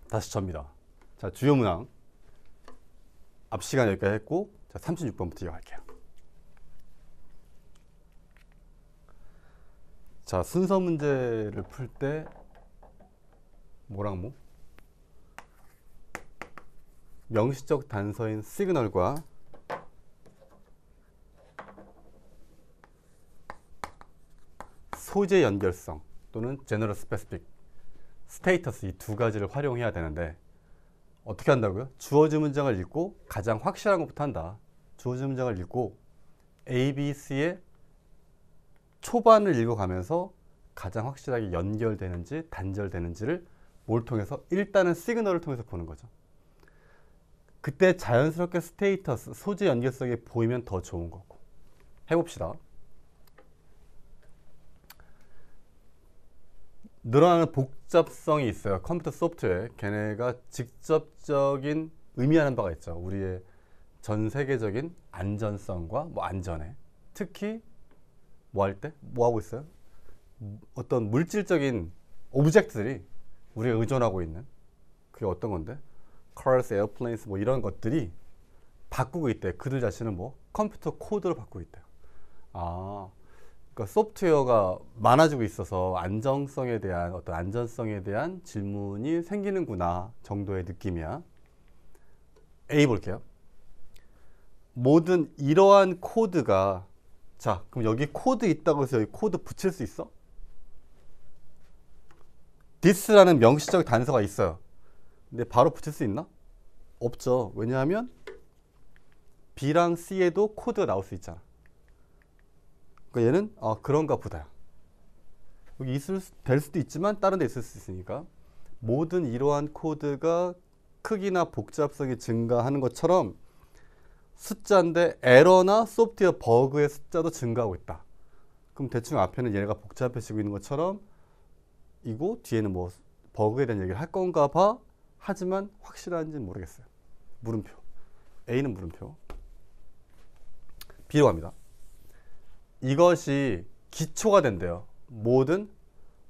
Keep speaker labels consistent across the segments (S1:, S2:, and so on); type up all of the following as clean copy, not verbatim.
S1: 다시 접니다. 자, 주요 문항 앞 시간 여기까지 했고, 자, 36번부터 이어갈게요. 자, 순서 문제를 풀 때 뭐랑 뭐? 명시적 단서인 시그널과 소재 연결성 또는 제너럴 스페시픽 스테이터스, 이 두 가지를 활용해야 되는데 어떻게 한다고요? 주어진 문장을 읽고 가장 확실한 것부터 한다. 주어진 문장을 읽고 A, B, C의 초반을 읽어가면서 가장 확실하게 연결되는지 단절되는지를 뭘 통해서? 일단은 시그널을 통해서 보는 거죠. 그때 자연스럽게 스테이터스, 소재 연결성이 보이면 더 좋은 거고. 해봅시다. 늘어나는 복잡성이 있어요. 컴퓨터 소프트웨어에. 걔네가 직접적인 의미하는 바가 있죠. 우리의 전 세계적인 안전성과 뭐 안전에. 특히 뭐 할 때? 뭐 하고 있어요? 어떤 물질적인 오브젝트들이 우리가 의존하고 있는, 그게 어떤 건데? cars, airplanes 뭐 이런 것들이 바꾸고 있대. 그들 자신은 뭐 컴퓨터 코드로 바꾸고 있대요. 아, 그러니까 소프트웨어가 많아지고 있어서 안정성에 대한, 어떤 안전성에 대한 질문이 생기는구나 정도의 느낌이야. A 볼게요. 모든 이러한 코드가, 자, 그럼 여기 코드 있다고 해서 여기 코드 붙일 수 있어? this라는 명시적 단서가 있어요. 근데 바로 붙일 수 있나? 없죠. 왜냐하면 B랑 C에도 코드가 나올 수 있잖아. 그러니까 얘는 그런가 보다. 여기 될 수도 있지만 다른 데 있을 수 있으니까 모든 이러한 코드가 크기나 복잡성이 증가하는 것처럼 숫자인데 에러나 소프트웨어 버그의 숫자도 증가하고 있다. 그럼 대충 앞에는 얘가 복잡해지고 있는 것처럼 이고 뒤에는 뭐 버그에 대한 얘기를 할 건가 봐. 하지만 확실한지는 모르겠어요. 물음표. A는 물음표. B로 갑니다. 이것이 기초가 된대요. 모든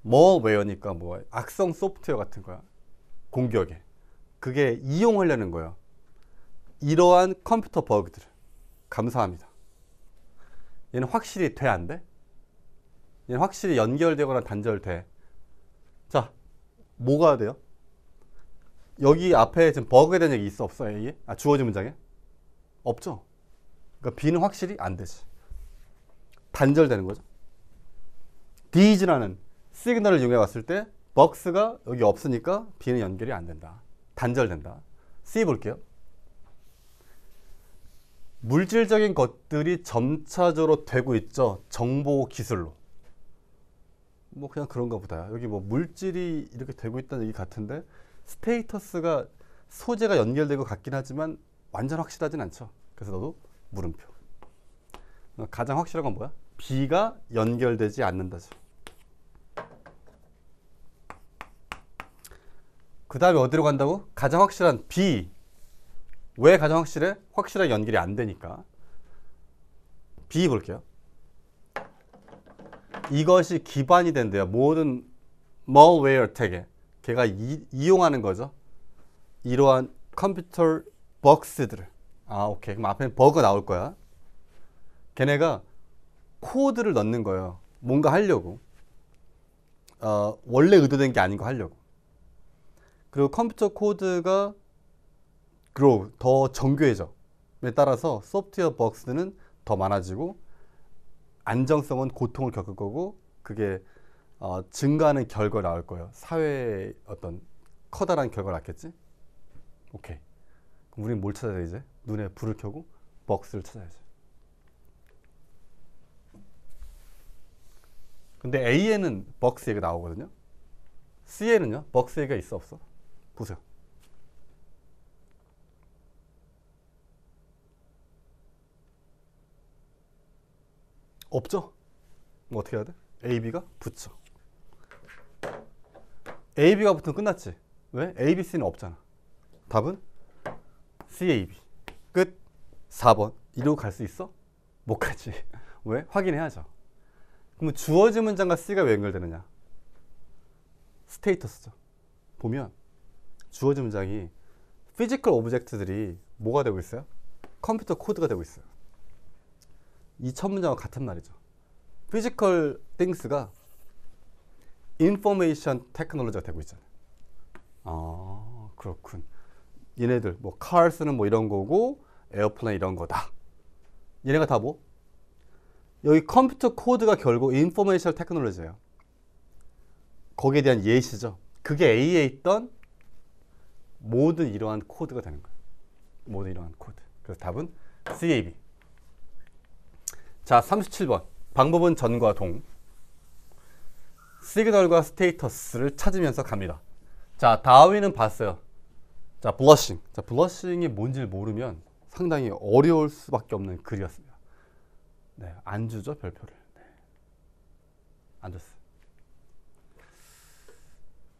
S1: malware니까 뭐 악성 소프트웨어 같은 거야. 공격에. 그게 이용하려는 거예요. 이러한 컴퓨터 버그들을. 감사합니다. 얘는 확실히 돼, 안 돼? 얘는 확실히 연결되거나 단절돼. 자, 뭐가 돼요? 여기 앞에 지금 버그에 대한 얘기 있어, 없어? A에? 주어진 문장에? 없죠. 그러니까 B는 확실히 안 되지. 단절되는 거죠. D라는 시그널을 이용해 봤을 때 버그가 여기 없으니까 B는 연결이 안 된다. 단절된다. C 볼게요. 물질적인 것들이 점차적으로 되고 있죠. 정보 기술로. 뭐 그냥 그런가 보다. 여기 뭐 물질이 이렇게 되고 있다는 얘기 같은데 스테이터스가 소재가 연결되고 같긴 하지만 완전 확실하진 않죠. 그래서 너도 물음표. 가장 확실한 건 뭐야? B가 연결되지 않는다죠. 그 다음에 어디로 간다고? 가장 확실한 B. 왜 가장 확실해? 확실하게 연결이 안 되니까. B 볼게요. 이것이 기반이 된대요. 모든 malware 택에. 걔가 이용하는 거죠. 이러한 컴퓨터 버그들을. 오케이. 그럼 앞에 버그가 나올 거야. 걔네가 코드를 넣는 거예요. 뭔가 하려고. 원래 의도된 게 아닌 거 하려고. 그리고 컴퓨터 코드가 더 정교해져. 에 따라서 소프트웨어 버그들은 더 많아지고 안정성은 고통을 겪을 거고 그게 증가하는 결과가 나올 거예요. 사회에 어떤 커다란 결과가 났겠지? 오케이. 그럼 우리는 뭘 찾아야 돼 이제? 눈에 불을 켜고 버그를 찾아야지. 근데 A에는 버그 얘기가 나오거든요. C에는요? 버그 얘기가 있어 없어? 보세요. 없죠? 뭐 어떻게 해야 돼? A, B가 붙여. A, B가 붙으면 끝났지. 왜? A, B, C는 없잖아. 답은 C, A, B. 끝. 4번. 이러고 갈 수 있어? 못 가지. 왜? 확인해야죠. 그러면 주어진 문장과 C가 왜 연결되느냐? 스테이터스죠. 보면 주어진 문장이 피지컬 오브젝트들이 뭐가 되고 있어요? 컴퓨터 코드가 되고 있어요. 이 첫 문장과 같은 말이죠. 피지컬 띵스가 인포메이션 테크놀로지가 되고 있잖아요. 아, 그렇군. 얘네들 뭐 카rs는 뭐 이런 거고 에어플레인 이런 거다. 얘네가 다 뭐? 여기 컴퓨터 코드가 결국 인포메이션 테크놀로지예요. 거기에 대한 예시죠. 그게 A에 있던 모든 이러한 코드가 되는 거예요. 모든 이러한 코드. 그래서 답은 CAB. 자, 37번. 방법은 전과 동. 시그널과 스테이터스를 찾으면서 갑니다. 자, 다윈은 봤어요. 자, 블러싱. 자, 블러싱이 뭔지를 모르면 상당히 어려울 수밖에 없는 글이었습니다. 네, 안 주죠, 별표를. 네. 안 줬어요.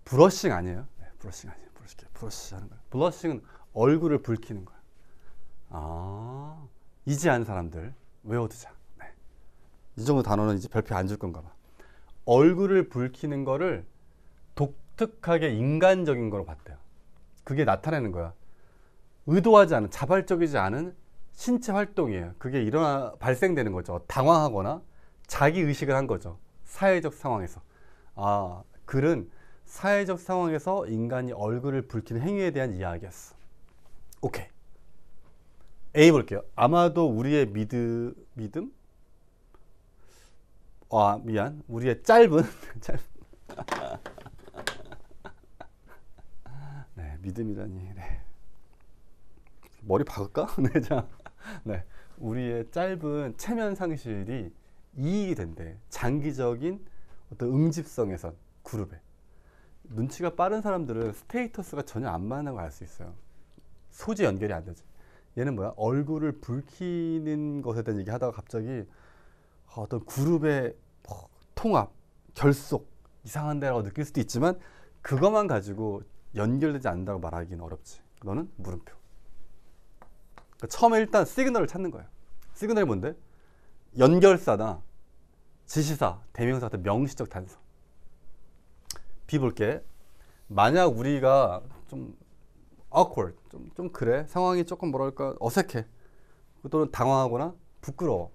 S1: 브러싱 아니에요? 네, 브러싱 아니에요. 브러쉬 하는 거예요. 블러싱은 얼굴을 붉히는 거예요. 아, 이제 아는 사람들 외워두자. 네. 이 정도 단어는 이제 별표 안 줄 건가 봐. 얼굴을 붉히는 거를 독특하게 인간적인 거로 봤대요. 그게 나타내는 거야. 의도하지 않은, 자발적이지 않은 신체 활동이에요. 그게 발생되는 거죠. 당황하거나 자기 의식을 한 거죠. 사회적 상황에서. 아, 글은 사회적 상황에서 인간이 얼굴을 붉히는 행위에 대한 이야기였어. 오케이. A 볼게요. 아마도 우리의 믿음? 아, 미안. 우리의 짧은 네, 믿음이라니. 네. 머리 박을까? 네, 자. 네. 우리의 짧은 체면 상실이 이익이 된대. 장기적인 어떤 응집성에선 그룹에. 눈치가 빠른 사람들은 스테이터스가 전혀 안 맞는 걸 알 수 있어요. 소지 연결이 안 되지. 얘는 뭐야? 얼굴을 붉히는 것에 대한 얘기 하다가 갑자기 어떤 그룹의 통합, 결속, 이상한 데라고 느낄 수도 있지만 그것만 가지고 연결되지 않는다고 말하기는 어렵지. 너는 물음표. 그러니까 처음에 일단 시그널을 찾는 거예요. 시그널이 뭔데? 연결사나 지시사, 대명사 같은 명시적 단서. B 볼게. 만약 우리가 좀 awkward, 좀 그래. 상황이 조금 뭐랄까 어색해. 또는 당황하거나 부끄러워.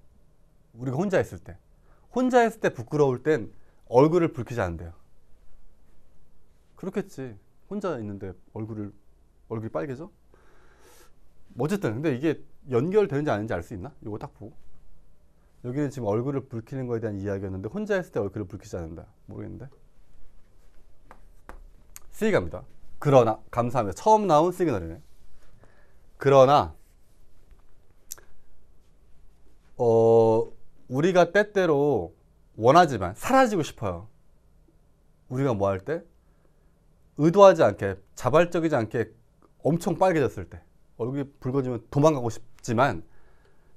S1: 우리가 혼자 있을 때. 혼자 있을 때 부끄러울 땐 얼굴을 붉히지 않는데요. 그렇겠지. 혼자 있는데 얼굴이 빨개져? 어쨌든 근데 이게 연결되는지 아닌지 알 수 있나? 이거 딱 보고. 여기는 지금 얼굴을 붉히는 거에 대한 이야기였는데 혼자 있을 때 얼굴을 붉히지 않는다. 모르겠는데. C 갑니다. 그러나 감사합니다. 처음 나온 시그널이네. 그러나 우리가 때때로 원하지만 사라지고 싶어요. 우리가 뭐 할 때? 의도하지 않게, 자발적이지 않게 엄청 빨개졌을 때, 얼굴이 붉어지면 도망가고 싶지만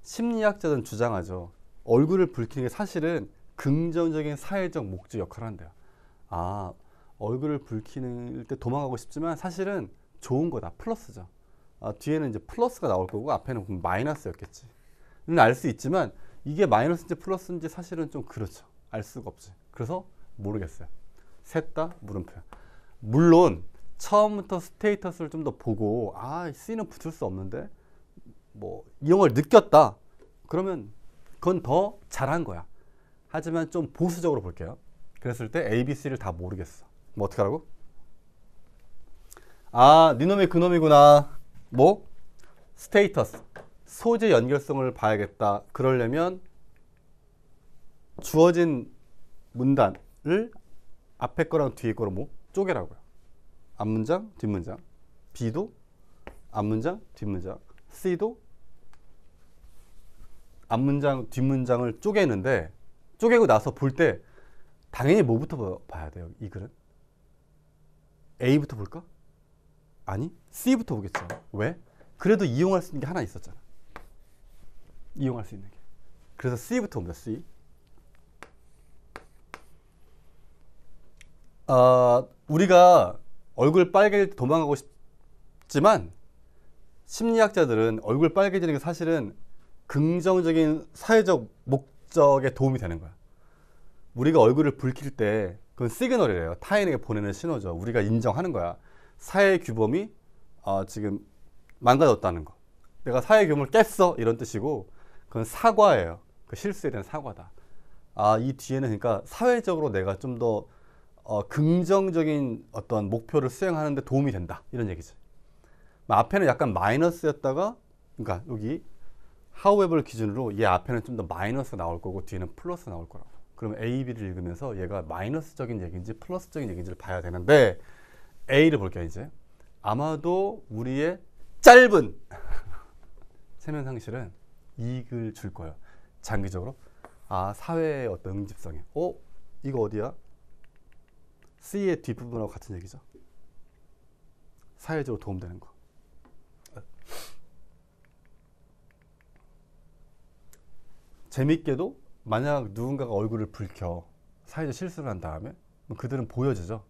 S1: 심리학자들은 주장하죠. 얼굴을 붉히는 게 사실은 긍정적인 사회적 목적 역할을 한대요. 아, 얼굴을 붉히는 때 도망가고 싶지만 사실은 좋은 거다. 플러스죠. 아, 뒤에는 이제 플러스가 나올 거고 앞에는 마이너스였겠지. 알 수 있지만 이게 마이너스인지 플러스인지 사실은 좀 그렇죠. 알 수가 없지. 그래서 모르겠어요. 셋 다 물음표. 물론 처음부터 스테이터스를 좀 더 보고 아, C는 붙을 수 없는데 뭐 이런 걸 느꼈다. 그러면 그건 더 잘한 거야. 하지만 좀 보수적으로 볼게요. 그랬을 때 A, B, C를 다 모르겠어. 뭐 어떻게 하라고? 아, 니놈이 그놈이구나. 뭐? 스테이터스. 소재 연결성을 봐야겠다. 그러려면 주어진 문단을 앞에 거랑 뒤에 거로 뭐? 쪼개라고요. 앞문장, 뒷문장. B도 앞문장, 뒷문장. C도 앞문장, 뒷문장을 쪼개는데 쪼개고 나서 볼 때 당연히 뭐부터 봐야 돼요? 이 글은? A부터 볼까? 아니, C부터 보겠죠. 왜? 그래도 이용할 수 있는 게 하나 있었잖아. 이용할 수 있는 게. 그래서 C부터 봅니다. C. 우리가 얼굴 빨개질 때 도망가고 싶지만 심리학자들은 얼굴 빨개지는 게 사실은 긍정적인 사회적 목적에 도움이 되는 거야. 우리가 얼굴을 붉힐 때 그건 시그널이래요. 타인에게 보내는 신호죠. 우리가 인정하는 거야. 사회 규범이 지금 망가졌다는 거. 내가 사회 규범을 깼어 이런 뜻이고, 그건 사과예요. 그 실수에 대한 사과다. 이 뒤에는 그러니까 사회적으로 내가 좀 더 긍정적인 어떤 목표를 수행하는 데 도움이 된다 이런 얘기지. 앞에는 약간 마이너스였다가, 그러니까 여기 however 기준으로 얘 앞에는 좀 더 마이너스 나올 거고 뒤에는 플러스 나올 거라고. 그러면 A, B를 읽으면서 얘가 마이너스적인 얘기인지 플러스적인 얘기인지를 봐야 되는데, A를 볼게요. 이제 아마도 우리의 짧은 세면 상실은 이익을 줄 거예요. 장기적으로. 사회의 어떤 응집성에. 이거 어디야? C의 뒷부분하고 같은 얘기죠. 사회적으로 도움되는 거. 재밌게도 만약 누군가가 얼굴을 붉혀 사회적 실수를 한 다음에 그들은 보여지죠.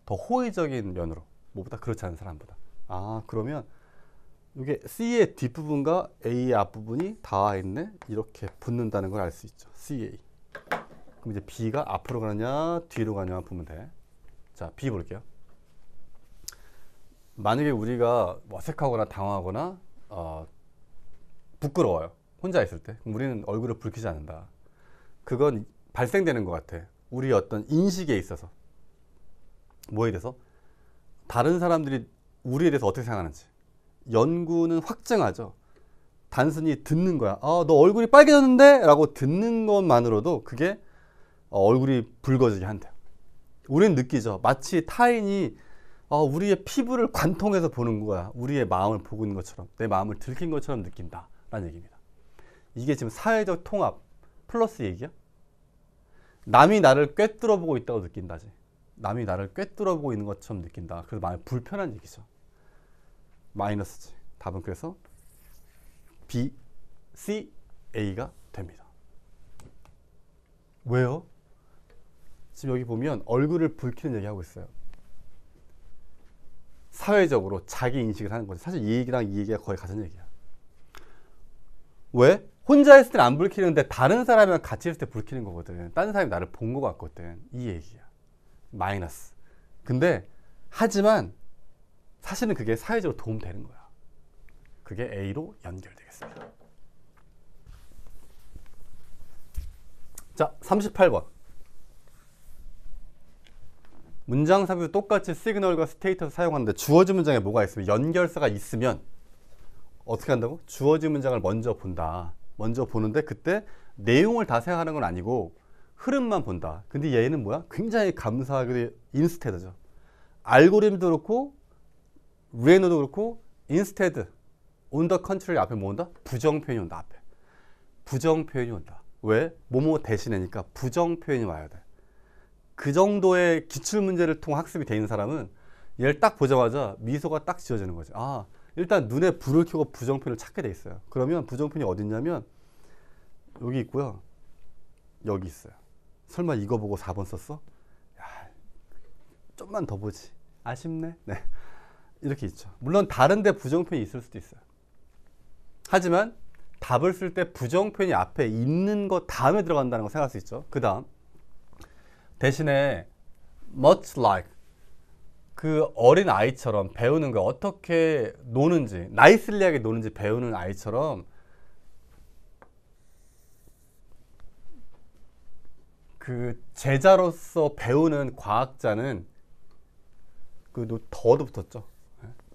S1: 더 호의적인 면으로. 뭐보다 그렇지 않은 사람보다. 그러면 이게 C의 뒷부분과 A의 앞부분이 닿아있네. 이렇게 붙는다는 걸 알 수 있죠. CA. 그럼 이제 B가 앞으로 가느냐 뒤로 가느냐만 보면 돼. 자, B 볼게요. 만약에 우리가 어색하거나 당황하거나 부끄러워요. 혼자 있을 때. 그럼 우리는 얼굴을 붉히지 않는다. 그건 발생되는 것 같아. 우리 어떤 인식에 있어서. 뭐에 대해서? 다른 사람들이 우리에 대해서 어떻게 생각하는지. 연구는 확증하죠. 단순히 듣는 거야. 너 얼굴이 빨개졌는데? 라고 듣는 것만으로도 그게 얼굴이 붉어지게 한대요. 우리는 느끼죠. 마치 타인이 우리의 피부를 관통해서 보는 거야. 우리의 마음을 보고 있는 것처럼, 내 마음을 들킨 것처럼 느낀다 라는 얘기입니다. 이게 지금 사회적 통합 플러스 얘기야? 남이 나를 꿰뚫어 보고 있다고 느낀다지. 남이 나를 꿰뚫어 보고 있는 것처럼 느낀다. 그래서 마음이 불편한 얘기죠. 마이너스지. 답은 그래서 B, C, A가 됩니다. 왜요? 지금 여기 보면 얼굴을 붉히는 얘기하고 있어요. 사회적으로 자기 인식을 하는 거지. 사실 이 얘기랑 이 얘기가 거의 같은 얘기야. 왜? 혼자 있을 때는 안 붉히는데 다른 사람이랑 같이 있을 때 붉히는 거거든. 다른 사람이 나를 본 것 같거든. 이 얘기야. 마이너스. 근데 하지만 사실은 그게 사회적으로 도움되는 거야. 그게 A로 연결되겠습니다. 자, 38번. 문장 삽입도 똑같이 시그널과 스테이터를 사용하는데 주어진 문장에 뭐가 있으면 연결사가 있으면 어떻게 한다고? 주어진 문장을 먼저 본다. 먼저 보는데 그때 내용을 다 생각하는 건 아니고 흐름만 본다. 근데 얘는 뭐야? 굉장히 감사하게 인스테드죠. 알고리즘도 그렇고 레노도 그렇고 인스테드, on the contrary 앞에 뭐 온다? 부정 표현이 온다. 앞에 부정 표현이 온다. 왜? 뭐뭐 대신이니까 부정 표현이 와야 돼. 그 정도의 기출문제를 통해 학습이 돼 있는 사람은 얘를 딱 보자마자 미소가 딱 지어지는 거지. 일단 눈에 불을 켜고 부정표현을 찾게 돼 있어요. 그러면 부정표현이 어디 있냐면 여기 있고요. 여기 있어요. 설마 이거 보고 4번 썼어? 야, 좀만 더 보지. 아쉽네. 네. 이렇게 있죠. 물론 다른 데 부정표현이 있을 수도 있어요. 하지만 답을 쓸 때 부정표현이 앞에 있는 거 다음에 들어간다는 거 생각할 수 있죠. 그 다음 대신에 much like 그 어린 아이처럼 배우는 거 어떻게 노는지 나이슬리하게 노는지 배우는 아이처럼 그 제자로서 배우는 과학자는 그 더도 붙었죠.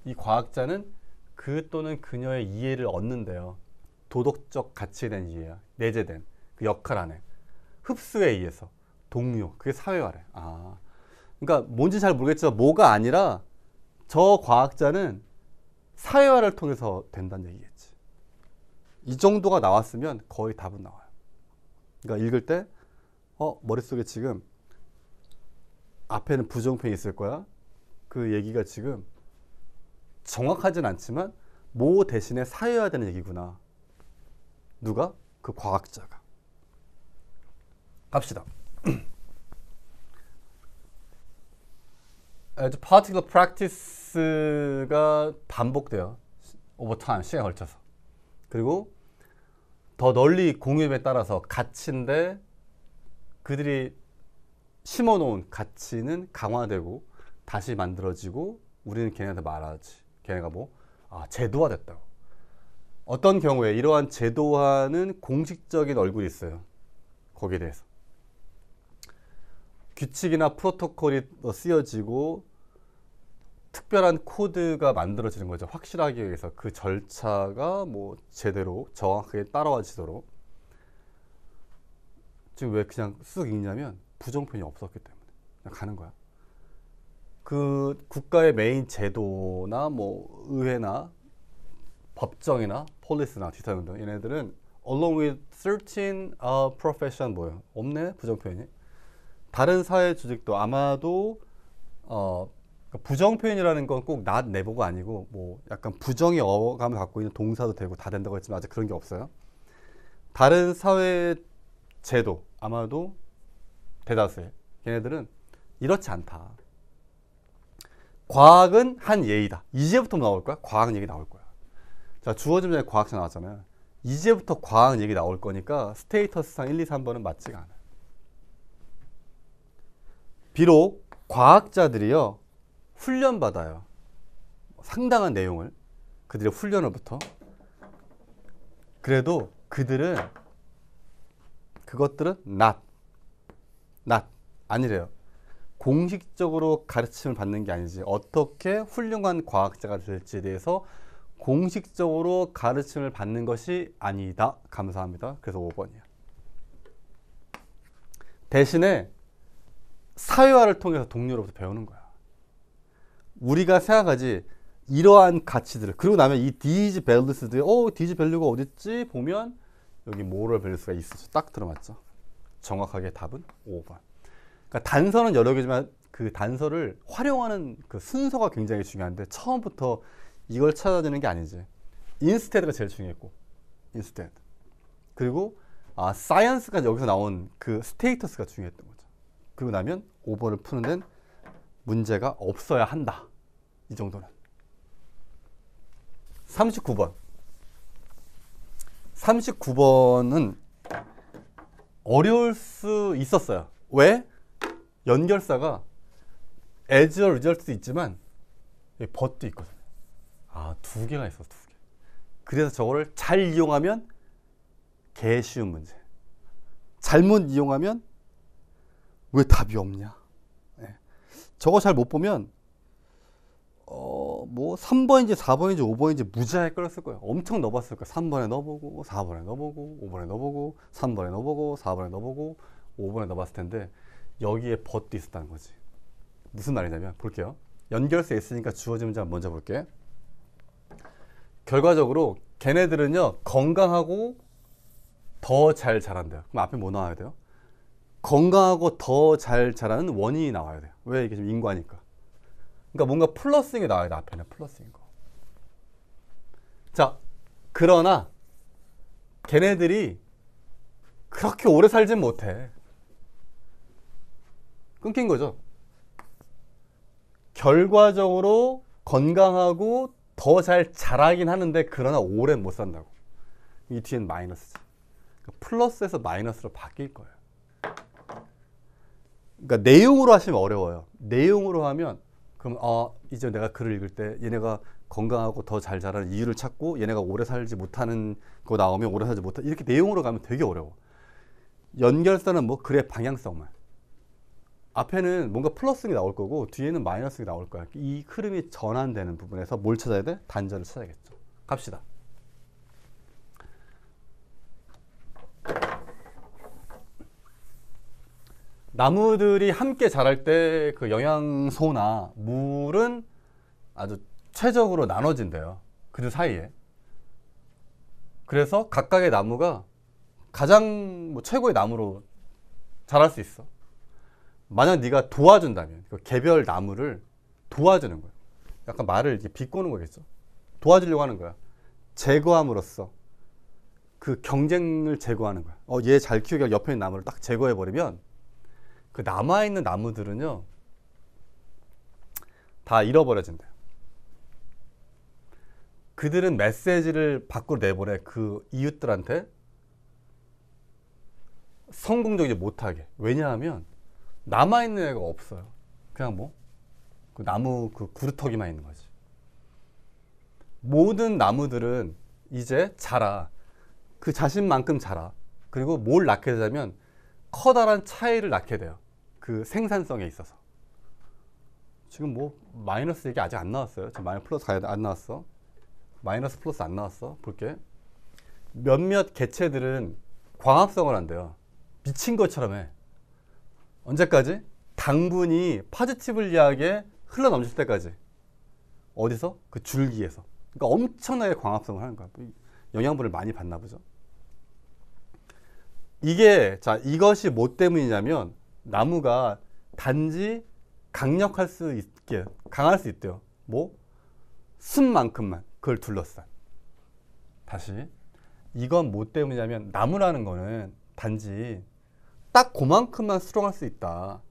S1: 이 과학자는 그 또는 그녀의 이해를 얻는데요. 도덕적 가치에 대한 이해야. 내재된 그 역할 안에 흡수에 의해서 동료, 그게 사회화래. 그러니까 뭔지 잘 모르겠지만 뭐가 아니라 저 과학자는 사회화를 통해서 된다는 얘기겠지. 이 정도가 나왔으면 거의 답은 나와요. 그러니까 읽을 때 머릿속에 지금 앞에는 부정표현이 있을 거야. 그 얘기가 지금 정확하진 않지만 뭐 대신에 사회화되는 얘기구나. 누가? 그 과학자가. 갑시다. As particular practice가 반복돼요. over time, 시간에 걸쳐서. 그리고 더 널리 공유에 따라서 가치인데 그들이 심어놓은 가치는 강화되고 다시 만들어지고 우리는 걔네한테 말하지. 걔네가 뭐 제도화됐다고. 어떤 경우에 이러한 제도화는 공식적인 얼굴이 있어요. 거기에 대해서 규칙이나 프로토콜이 쓰여지고 특별한 코드가 만들어지는 거죠. 확실하기 위해서 그 절차가 뭐 제대로 정확하게 따라와지도록. 지금 왜 그냥 쑥 읽냐면 부정표현이 없었기 때문에 그냥 가는 거야. 그 국가의 메인 제도나 뭐 의회나 법정이나 폴리스나 뒤타는 등 얘네들은 along with certain profession 뭐예요? 없네 부정표현이. 다른 사회 조직도 아마도 부정표현이라는 건 꼭 not never가 아니고 뭐 약간 부정의 어감을 갖고 있는 동사도 되고 다 된다고 했지만 아직 그런 게 없어요. 다른 사회 제도 아마도 대다수의 걔네들은 이렇지 않다. 과학은 한 예이다. 이제부터 나올 거야. 과학 얘기 나올 거야. 자, 주어 좀 전에 과학자 나왔잖아요. 이제부터 과학 얘기 나올 거니까 스테이터스상 1, 2, 3번은 맞지가 않아요. 비록 과학자들이요 훈련받아요. 상당한 내용을 그들의 훈련으로부터. 그래도 그것들은 not 아니래요. 공식적으로 가르침을 받는 게 아니지 어떻게 훌륭한 과학자가 될지에 대해서 공식적으로 가르침을 받는 것이 아니다. 감사합니다. 그래서 5번이야. 대신에 사회화를 통해서 동료로부터 배우는 거야. 우리가 생각하지 이러한 가치들을 그리고 나면 이 these values들이 these value가 어딨지? 보면 여기 moral values가 있었죠. 딱 들어맞죠. 정확하게 답은 5번. 그러니까 단서는 여러 개지만 그 단서를 활용하는 그 순서가 굉장히 중요한데 처음부터 이걸 찾아내는 게 아니지. instead가 제일 중요했고 instead. 그리고 science가 여기서 나온 그 status가 중요했던 거죠. 그리고 나면 5번을 푸는 데는 문제가 없어야 한다. 이 정도는. 39번. 39번은 어려울 수 있었어요. 왜? 연결사가 as a result도 있지만 but도 있거든요. 두 개가 있어, 두 개. 그래서 저거를 잘 이용하면 개 쉬운 문제. 잘못 이용하면 왜 답이 없냐? 네. 저거 잘 못 보면 뭐 3번인지 4번인지 5번인지 무지하게 끌었을 거예요. 엄청 넣어봤을 거예요. 3번에 넣어보고 4번에 넣어보고 5번에 넣어보고 3번에 넣어보고 4번에 넣어보고 5번에 넣어봤을 텐데 여기에 but도 있었다는 거지. 무슨 말이냐면 볼게요. 연결세 있으니까 주어진 문제 먼저 볼게. 결과적으로 걔네들은요 건강하고 더 잘 자란대요. 그럼 앞에 뭐 나와야 돼요? 건강하고 더 잘 자라는 원인이 나와야 돼요. 왜? 이게 좀 인과니까. 그러니까 뭔가 플러스인 게 나와야 돼. 앞에는 플러스인 거. 자, 그러나 걔네들이 그렇게 오래 살진 못해. 끊긴 거죠. 결과적으로 건강하고 더 잘 자라긴 하는데 그러나 오래 못 산다고. 이 뒤엔 마이너스지. 그러니까 플러스에서 마이너스로 바뀔 거예요. 그러니까 내용으로 하시면 어려워요. 내용으로 하면 그럼 이제 내가 글을 읽을 때 얘네가 건강하고 더 잘 자라는 이유를 찾고 얘네가 오래 살지 못하는 거 나오면 오래 살지 못하 이렇게 내용으로 가면 되게 어려워. 연결사는 뭐 글의 방향성만. 앞에는 뭔가 플러스가 나올 거고 뒤에는 마이너스가 나올 거야. 이 흐름이 전환되는 부분에서 뭘 찾아야 돼? 단절을 찾아야겠죠. 갑시다. 나무들이 함께 자랄 때 그 영양소나 물은 아주 최적으로 나눠진대요. 그 사이에. 그래서 각각의 나무가 가장 뭐 최고의 나무로 자랄 수 있어. 만약 네가 도와준다면 그 개별 나무를 도와주는 거야. 약간 말을 이렇게 비꼬는 거겠죠. 도와주려고 하는 거야. 제거함으로써 그 경쟁을 제거하는 거야. 얘 잘 키우기가 옆에 있는 나무를 딱 제거해버리면 그 남아있는 나무들은요 다 잃어버려진대요. 그들은 메시지를 밖으로 내보내. 그 이웃들한테 성공적이지 못하게. 왜냐하면 남아있는 애가 없어요. 그냥 뭐 그 나무 그 구루터기만 있는 거지. 모든 나무들은 이제 자라. 그 자신만큼 자라. 그리고 뭘 낳게 되냐면 커다란 차이를 낳게 돼요. 그 생산성에 있어서. 지금 뭐 마이너스 얘기 아직 안 나왔어요. 지금 마이너스 플러스 가야 돼. 안 나왔어. 마이너스 플러스 안 나왔어. 볼게. 몇몇 개체들은 광합성을 한대요. 미친 것처럼 해. 언제까지? 당분이 파지티블리하게 흘러넘칠 때까지. 어디서? 그 줄기에서. 그러니까 엄청나게 광합성을 하는 거야. 영양분을 많이 받나 보죠. 이게, 자, 이것이 뭐 때문이냐면 나무가 단지 강력할 수 있게, 강할 수 있대요. 뭐? 숲만큼만 그걸 둘러싼. 다시. 이건 뭐 때문이냐면 나무라는 거는 단지 딱 그만큼만 수렁할 수 있다.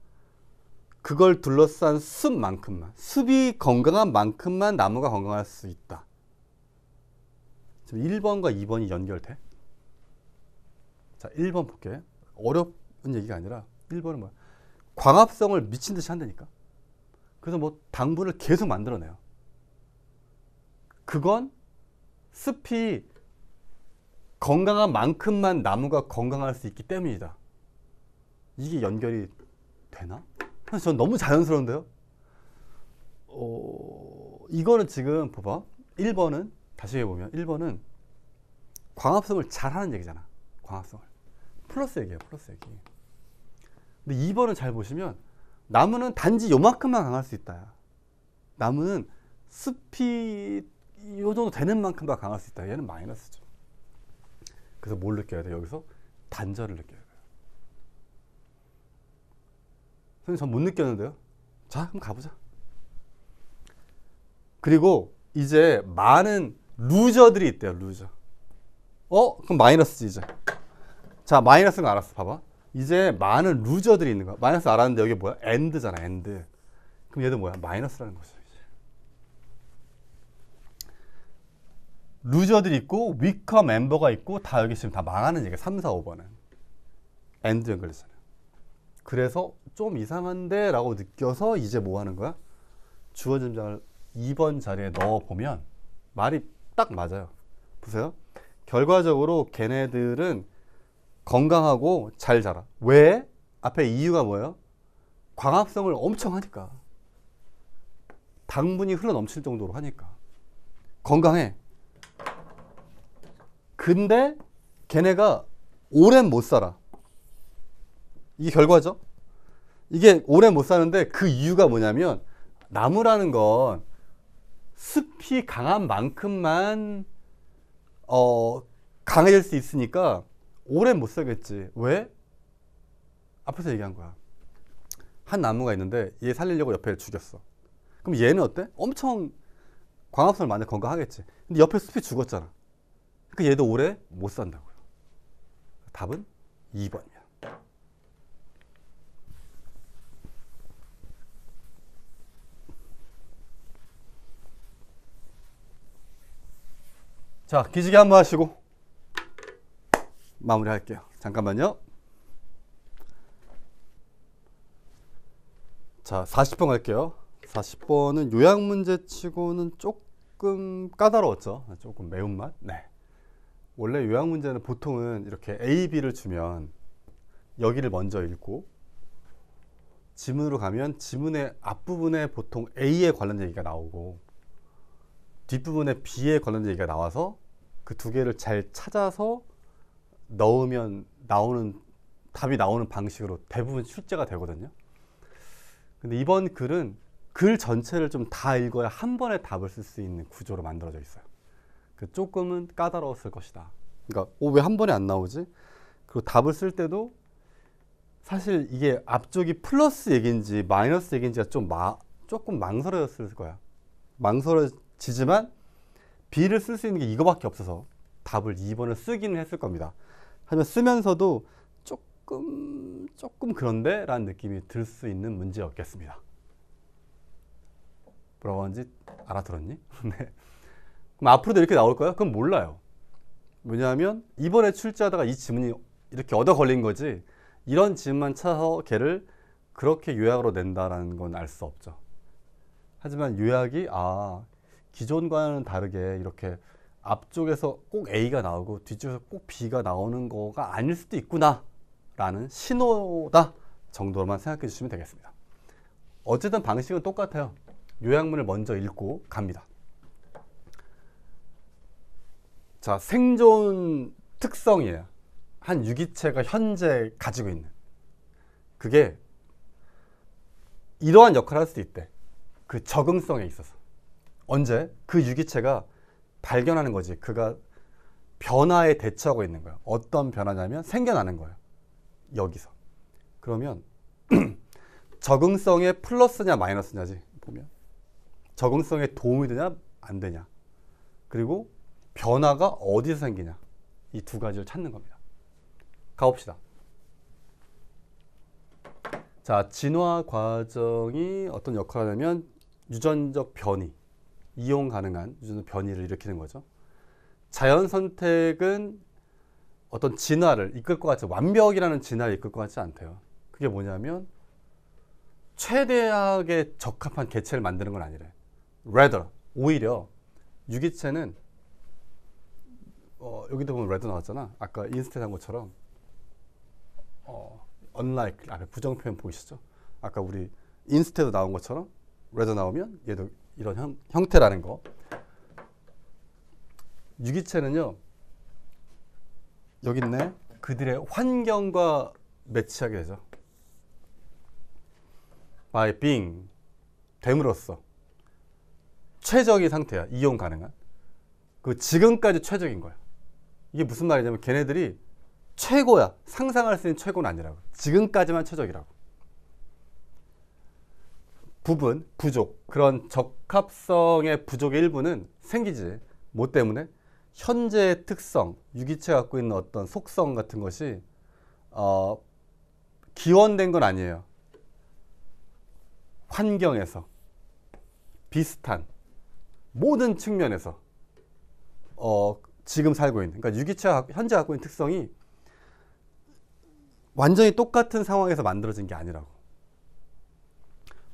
S1: 그걸 둘러싼 숲만큼만. 숲이 건강한 만큼만 나무가 건강할 수 있다. 지금 1번과 2번이 연결돼? 자, 1번 볼게. 어려운 얘기가 아니라 1번은 뭐야? 광합성을 미친 듯이 한다니까. 그래서 뭐 당분을 계속 만들어내요. 그건 숲이 건강한 만큼만 나무가 건강할 수 있기 때문이다. 이게 연결이 되나? 사실 전 너무 자연스러운데요. 이거는 지금 봐봐. 1번은 다시 해보면 1번은 광합성을 잘하는 얘기잖아. 광합성을. 플러스 얘기예요. 플러스 얘기. 근데 2번은 잘 보시면 나무는 단지 요만큼만 강할 수 있다. 나무는 숲이 요 정도 되는 만큼만 강할 수 있다. 얘는 마이너스죠. 그래서 뭘 느껴야 돼? 여기서 단절을 느껴야 돼요. 선생님 전 못 느꼈는데요. 자, 그럼 가보자. 그리고 이제 많은 루저들이 있대요. 루저. 그럼 마이너스지 이제. 자, 마이너스는 알았어. 봐봐. 이제 많은 루저들이 있는 거야. 마이너스 알았는데 여기 뭐야? 엔드잖아. 엔드. 그럼 얘도 뭐야? 마이너스라는 거죠. 이제. 루저들이 있고 위커 멤버가 있고 다 여기 지금 다 망하는 얘기야. 3, 4, 5번은. 엔드 연결됐잖아요. 그래서 좀 이상한데 라고 느껴서 이제 뭐 하는 거야? 주어진 문장을 2번 자리에 넣어보면 말이 딱 맞아요. 보세요. 결과적으로 걔네들은 건강하고 잘 자라. 왜? 앞에 이유가 뭐예요? 광합성을 엄청 하니까. 당분이 흘러넘칠 정도로 하니까. 건강해. 근데 걔네가 오랜 못 살아. 이게 결과죠. 이게 오래 못 사는데 그 이유가 뭐냐면 나무라는 건 습이 강한 만큼만 강해질 수 있으니까 오래 못 살겠지. 왜? 앞에서 얘기한 거야. 한 나무가 있는데 얘 살리려고 옆에 죽였어. 그럼 얘는 어때? 엄청 광합성을 많이 건강하겠지. 근데 옆에 숲이 죽었잖아. 그러니까 얘도 오래 못 산다고요. 답은 2번이야. 자, 기지개 한번 하시고 마무리 할게요. 잠깐만요. 자, 40번 갈게요. 40번은 요약문제 치고는 조금 까다로웠죠. 조금 매운맛. 네. 원래 요약문제는 보통은 이렇게 A, B를 주면 여기를 먼저 읽고 지문으로 가면 지문의 앞부분에 보통 A에 관련된 얘기가 나오고 뒷부분에 B에 관련된 얘기가 나와서 그 두 개를 잘 찾아서 넣으면 답이 나오는 방식으로 대부분 출제가 되거든요. 근데 이번 글은 글 전체를 좀 다 읽어야 한 번에 답을 쓸 수 있는 구조로 만들어져 있어요. 조금은 까다로웠을 것이다. 그러니까 왜 한 번에 안 나오지? 그리고 답을 쓸 때도 사실 이게 앞쪽이 플러스 얘기인지 마이너스 얘기인지가 조금 망설여졌을 거야. 망설여지지만 B를 쓸 수 있는 게 이거밖에 없어서 답을 2번을 쓰기는 했을 겁니다. 하지만 쓰면서도 조금 그런데? 라는 느낌이 들 수 있는 문제였겠습니다. 뭐라고 하는지 알아들었니? 네. 그럼 앞으로도 이렇게 나올까요? 그건 몰라요. 왜냐하면 이번에 출제하다가 이 지문이 이렇게 얻어 걸린 거지 이런 지문만 찾아서 걔를 그렇게 요약으로 낸다라는 건 알 수 없죠. 하지만 요약이 기존과는 다르게 이렇게 앞쪽에서 꼭 A가 나오고 뒤쪽에서 꼭 B가 나오는 거가 아닐 수도 있구나 라는 신호다 정도로만 생각해 주시면 되겠습니다. 어쨌든 방식은 똑같아요. 요약문을 먼저 읽고 갑니다. 자, 생존 특성이에요. 한 유기체가 현재 가지고 있는. 그게 이러한 역할을 할 수도 있대. 그 적응성에 있어서. 언제? 그 유기체가 발견하는 거지. 그가 변화에 대처하고 있는 거야. 어떤 변화냐면 생겨나는 거예요. 여기서. 그러면 적응성에 플러스냐 마이너스냐지 보면. 적응성에 도움이 되냐 안 되냐. 그리고 변화가 어디서 생기냐. 이 두 가지를 찾는 겁니다. 가봅시다. 자, 진화 과정이 어떤 역할을 하냐면 유전적 변이, 이용 가능한 유전적 변이를 일으키는 거죠. 자연 선택은 어떤 진화를 이끌 것 같지, 완벽이라는 진화를 이끌 것 같지 않대요. 그게 뭐냐면 최대하게 적합한 개체를 만드는 건 아니래. rather, 오히려 유기체는 여기도 보면 rather 나왔잖아. 아까 인스테드 한 것처럼 unlike, 앞에 부정 표현 보이시죠? 아까 우리 instead 나온 것처럼 rather 나오면 얘도 이런 형태라는 거. 유기체는요, 여기 있네. 그들의 환경과 매치하게 되죠. by being, 됨으로써 최적의 상태야. 이용 가능한. 그 지금까지 최적인 거야. 이게 무슨 말이냐면 걔네들이 최고야. 상상할 수 있는 최고는 아니라고. 지금까지만 최적이라고. 부분, 부족, 그런 적합성의 부족의 일부는 생기지. 뭐 때문에? 현재의 특성, 유기체가 갖고 있는 어떤 속성 같은 것이 기원된 건 아니에요. 환경에서 비슷한 모든 측면에서 지금 살고 있는, 그러니까 유기체가 현재 갖고 있는 특성이 완전히 똑같은 상황에서 만들어진 게 아니라고.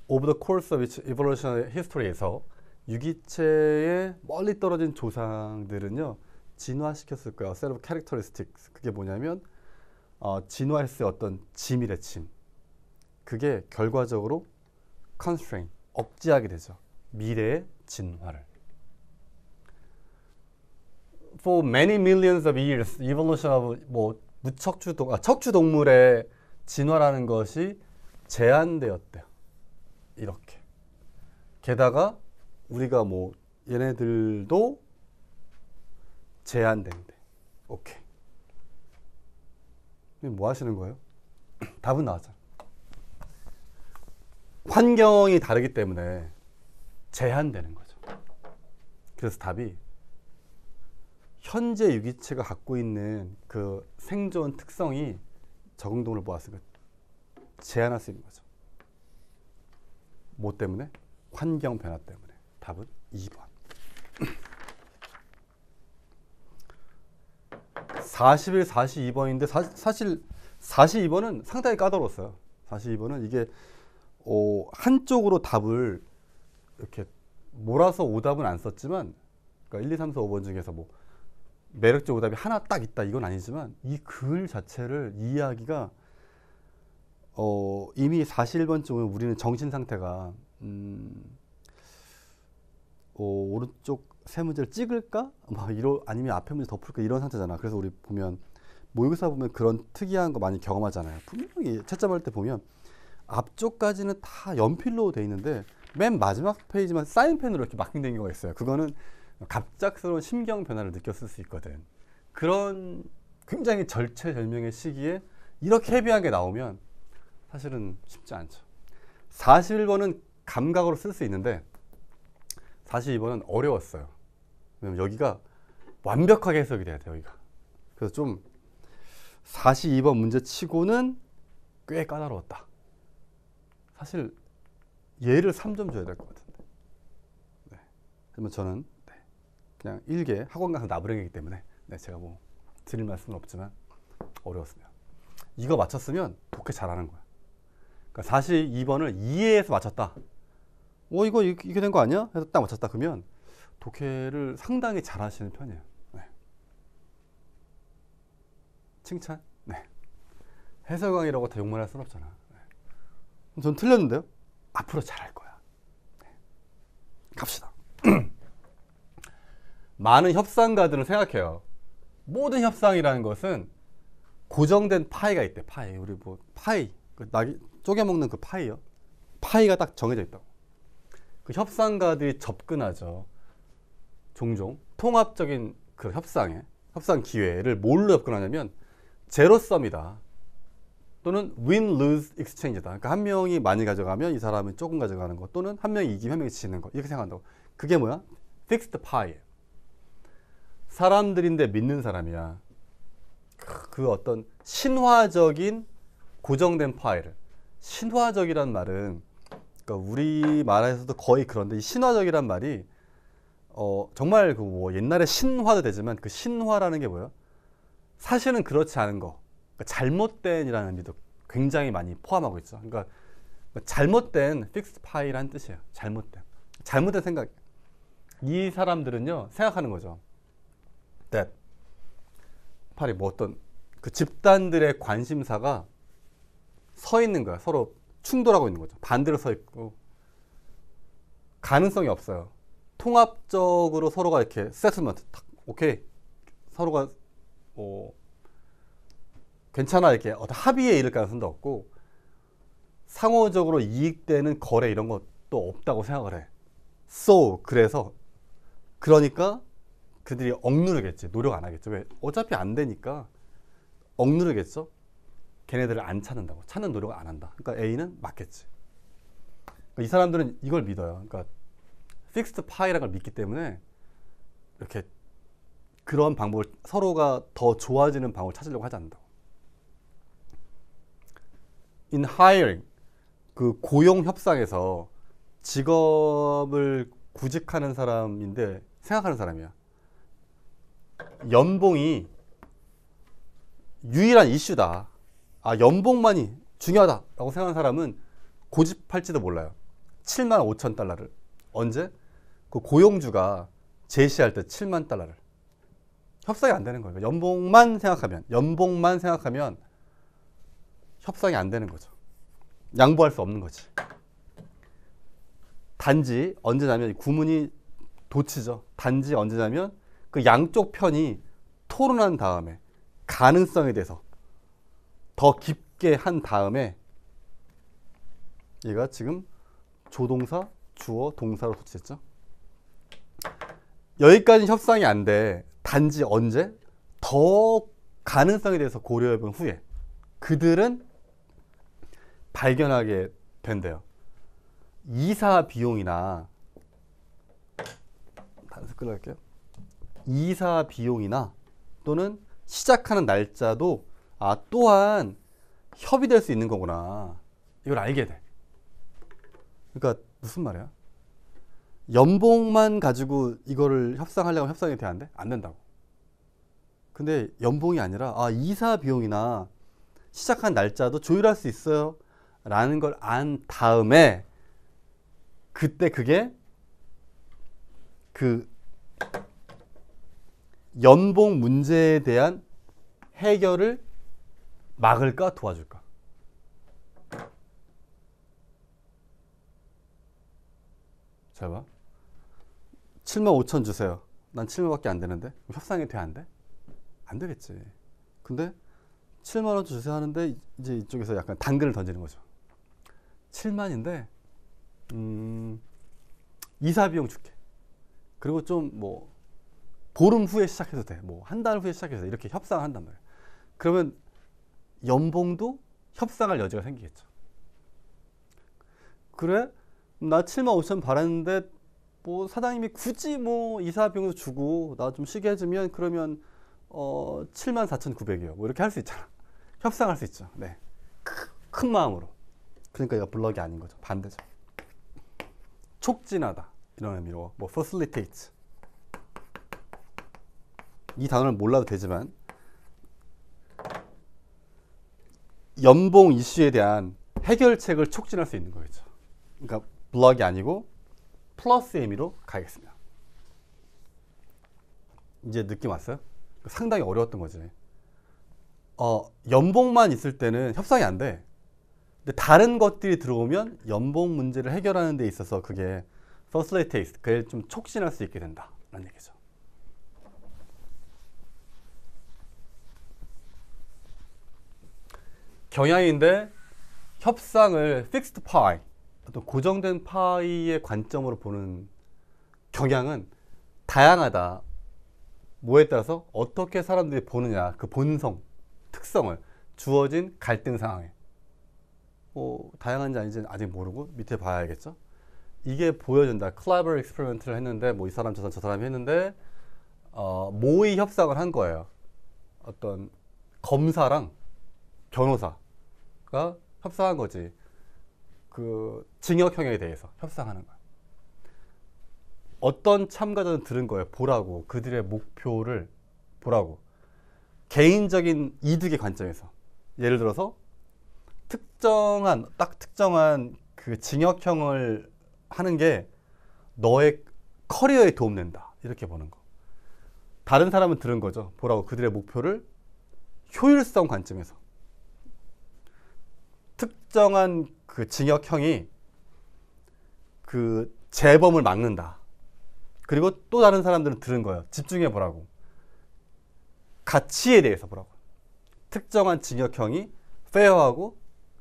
S1: Over the course of its evolutionary history에서 유기체의 멀리 떨어진 조상들은요, 진화시켰을 거예요. set of characteristics. 그게 뭐냐면 진화했을 어떤 짐이래, 짐. 그게 결과적으로 constraint, 억제하게 되죠. 미래의 진화를. For many millions of years, evolution of 척추 동물의 진화라는 것이 제한되었대요. 이렇게. 게다가 우리가 얘네들도 제한된대. 오케이. 뭐 하시는 거예요? 답은 나왔잖아. 환경이 다르기 때문에 제한되는 거죠. 그래서 답이 현재 유기체가 갖고 있는 그 생존 특성이 적응동을 모았으니까 제한할 수 있는 거죠. 뭐 때문에? 환경 변화 때문에. 답은 2번. 41, 42번인데 사실 42번은 상당히 까다로웠어요. 42번은 이게 한쪽으로 답을 이렇게 몰아서 오답은 안 썼지만, 그러니까 1, 2, 3, 4, 5번 중에서 매력적 오답이 하나 딱 있다 이건 아니지만 이 글 자체를 이해하기가 이미 41번 쪽은 우리는 정신 상태가 오른쪽 세 문제를 찍을까? 아니면 앞에 문제 덮을까? 이런 상태잖아. 그래서 우리 보면 모의고사 보면 그런 특이한 거 많이 경험하잖아요. 분명히 채점할 때 보면 앞쪽까지는 다 연필로 돼 있는데 맨 마지막 페이지만 사인펜으로 이렇게 마킹된 경우가 있어요. 그거는 갑작스러운 심경 변화를 느꼈을 수 있거든. 그런 굉장히 절체절명의 시기에 이렇게 헤비하게 나오면 사실은 쉽지 않죠. 41번은 감각으로 쓸 수 있는데 42번은 어려웠어요. 왜냐면 여기가 완벽하게 해석이 돼야 돼요. 여기가. 그래서 좀 42번 문제 치고는 꽤 까다로웠다. 사실 얘를 3점 줘야 될 것 같은데. 네. 하지만 저는 그냥 일개 학원 가서 나부랭이기 때문에 제가 드릴 말씀은 없지만 어려웠습니다. 이거 맞췄으면 독해 잘하는 거야. 그러니까 42번을 이해해서 맞췄다. 이거 이렇게 된 거 아니야? 해서 딱 맞췄다. 그러면 독해를 상당히 잘 하시는 편이에요. 네. 칭찬? 네. 해설강이라고 다 욕만 할 순 없잖아. 네. 전 틀렸는데요? 앞으로 잘할 거야. 네. 갑시다. 많은 협상가들은 생각해요. 모든 협상이라는 것은 고정된 파이가 있대. 파이. 우리 뭐 파이. 그 낙이 쪼개 먹는 그 파이요. 파이가 딱 정해져 있다고. 그 협상가들이 접근하죠. 종종 통합적인 그 협상 기회를 뭘로 접근하냐면 제로섬이다. 또는 win-lose exchange다. 그러니까 한 명이 많이 가져가면 이 사람은 조금 가져가는 거, 또는 한 명이 이기면 한 명이 지는 거, 이렇게 생각한다고. 그게 뭐야? fixed pie예요. 사람들인데 믿는 사람이야. 그 어떤 신화적인 고정된 파이를, 신화적이란 말은 그러니까 우리 말에서도 거의 그런데, 이 신화적이란 말이 정말 그 뭐 옛날에 신화도 되지만, 그 신화라는 게 뭐야? 사실은 그렇지 않은 거, 그러니까 잘못된이라는 의미도 굉장히 많이 포함하고 있죠. 그러니까 잘못된 fixed pie라는 뜻이에요. 잘못된 생각. 이 사람들은요 생각하는 거죠. that 팔이 뭐 어떤 그 집단들의 관심사가 서 있는 거야. 서로 충돌하고 있는 거죠. 반대로 서 있고 가능성이 없어요. 통합적으로 서로가 이렇게 세틀먼트 탁 오케이 서로가 괜찮아 이렇게 어떤 합의에 이를 가능성도 없고, 상호적으로 이익되는 거래 이런 것도 없다고 생각을 해. 그래서 그러니까 그들이 억누르겠지. 노력 안 하겠죠. 왜? 어차피 안 되니까 억누르겠죠. 걔네들을 안 찾는다고. 찾는 노력을 안 한다. 그러니까 A는 맞겠지. 그러니까 이 사람들은 이걸 믿어요. 그러니까 픽스드 파이라는 걸 믿기 때문에 이렇게 그런 방법을, 서로가 더 좋아지는 방법을 찾으려고 하지 않는다고. In hiring, 그 고용 협상에서 직업을 구직하는 사람인데 생각하는 사람이야. 연봉이 유일한 이슈다. 연봉만이 중요하다라고 생각하는 사람은 고집할지도 몰라요. 75,000달러를 언제? 그 고용주가 제시할 때 7만 달러를. 협상이 안 되는 거예요. 연봉만 생각하면 협상이 안 되는 거죠. 양보할 수 없는 거지. 단지 언제냐면, 구문이 도치죠. 단지 언제냐면 그 양쪽 편이 토론한 다음에 가능성에 대해서 더 깊게 한 다음에, 얘가 지금 조동사, 주어, 동사로 도치했죠. 여기까지 협상이 안 돼. 단지 언제? 더 가능성에 대해서 고려해본 후에 그들은 발견하게 된대요. 이사 비용이나, 단수 끌어갈게요. 이사 비용이나 또는 시작하는 날짜도 또한 협의될 수 있는 거구나. 이걸 알게 돼. 그러니까 무슨 말이야? 연봉만 가지고 이거를 협상하려면 협상이 돼? 안 돼? 안 된다고. 근데 연봉이 아니라 이사 비용이나 시작한 날짜도 조율할 수 있어요 라는 걸 안 다음에, 그때 그게 그 연봉 문제에 대한 해결을 막을까 도와줄까? 잘 봐. 75,000 주세요. 난 7만밖에 안 되는데 협상이 돼? 안 돼? 안 되겠지. 근데 7만 원 주세요 하는데 이제 이쪽에서 약간 당근을 던지는 거죠. 7만인데 이사 비용 줄게. 그리고 좀 뭐 보름 후에 시작해도 돼. 뭐 한 달 후에 시작해서 이렇게 협상을 한단 말이야. 그러면 연봉도 협상할 여지가 생기겠죠. 그래? 나 75,000 바랐는데 뭐 사장님이 굳이 뭐 이사 비용도 주고 나 좀 쉬게 해주면, 그러면 74,900이요. 뭐 이렇게 할 수 있잖아. 협상할 수 있죠. 네. 큰 마음으로. 그러니까 이거 블럭이 아닌 거죠. 반대죠. 촉진하다 이런 의미로 뭐 facilitate, 이 단어를 몰라도 되지만 연봉 이슈에 대한 해결책을 촉진할 수 있는 거겠죠. 그러니까 블럭이 아니고 플러스 의미로 가겠습니다. 이제 느낌 왔어요? 상당히 어려웠던 거지. 연봉만 있을 때는 협상이 안 돼. 근데 다른 것들이 들어오면 연봉 문제를 해결하는 데 있어서 그게 facilitates, 그게 좀 촉진할 수 있게 된다 라는 얘기죠. 경향인데 협상을 fixed pie, 어떤 고정된 파이의 관점으로 보는 경향은 다양하다. 뭐에 따라서 어떻게 사람들이 보느냐, 그 본성, 특성을 주어진 갈등 상황에 다양한지 아닌지 아직 모르고 밑에 봐야겠죠. 이게 보여준다. clever experiment를 했는데 뭐 이 사람 저 사람이 했는데 모의 협상을 한 거예요. 어떤 검사랑 변호사가 협상한 거지. 그 징역형에 대해서 협상하는 거야. 어떤 참가자는 들은 거예요. 보라고. 그들의 목표를 보라고. 개인적인 이득의 관점에서. 예를 들어서 딱 특정한 그 징역형을 하는 게 너의 커리어에 도움된다. 이렇게 보는 거. 다른 사람은 들은 거죠. 보라고. 그들의 목표를 효율성 관점에서. 특정한 그 징역형이 그 재범을 막는다. 그리고 또 다른 사람들은 들은 거예요. 집중해 보라고. 가치에 대해서 보라고. 특정한 징역형이 페어하고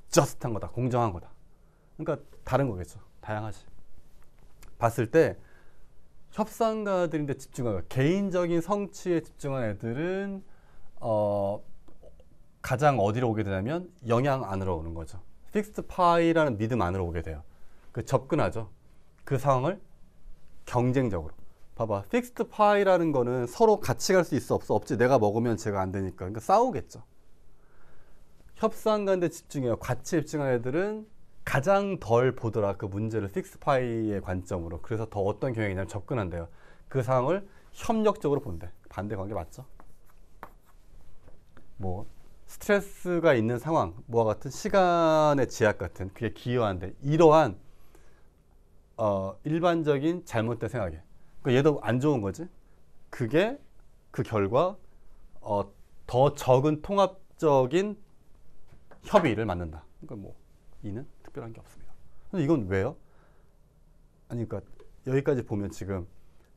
S1: 저스트한 거다. 공정한 거다. 그러니까 다른 거겠죠. 다양하지. 봤을 때 협상가들인데 집중하고 개인적인 성취에 집중한 애들은 가장 어디로 오게 되냐면 영향 안으로 오는 거죠. 픽스드 파이라는 믿음 안으로 오게 돼요. 그 접근하죠. 그 상황을 경쟁적으로. 봐봐. 픽스드 파이라는 거는 서로 같이 갈 수 있어 없어? 없지. 내가 먹으면 제가 안 되니까. 그러니까 싸우겠죠. 협상가인데 집중해요. 가치에 집중한 애들은 가장 덜 보더라. 그 문제를 픽스드 파이의 관점으로. 그래서 더 어떤 경향이냐면 접근한대요. 그 상황을 협력적으로 본대. 반대 관계 맞죠? 뭐 스트레스가 있는 상황, 뭐와 같은 시간의 제약 같은 그게 기여한데 이러한 일반적인 잘못된 생각에 그러니까 얘도 안 좋은 거지. 그게 그 결과 더 적은 통합적인 협의를 만든다. 그러니까 뭐 이는 특별한 게 없습니다. 근데 이건 왜요? 아니 그러니까 여기까지 보면 지금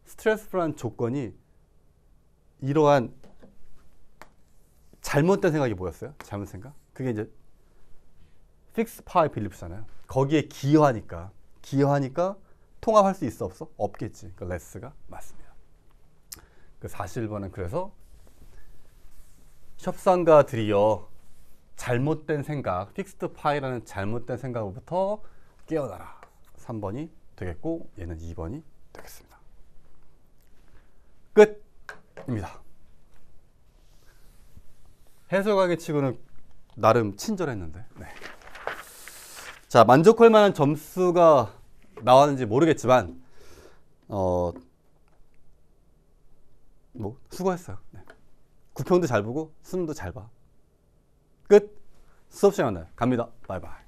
S1: 스트레스풀한 조건이 이러한 잘못된 생각이 뭐였어요? 잘못 생각? 그게 이제 픽스 파이 빌리프잖아요. 거기에 기여하니까 통합할 수 있어 없어? 없겠지. 그 레스가 맞습니다. 그 41번은 그래서 협상가들이여 잘못된 생각, 픽스드 파이라는 잘못된 생각으로부터 깨어나라. 3번이 되겠고 얘는 2번이 되겠습니다. 끝입니다. 해설가게 치고는 나름 친절했는데. 네. 자, 만족할 만한 점수가 나왔는지 모르겠지만 뭐 수고했어요. 네. 구평도 잘 보고 수능도 잘 봐. 끝. 수업 시간 날 갑니다. 바이바이.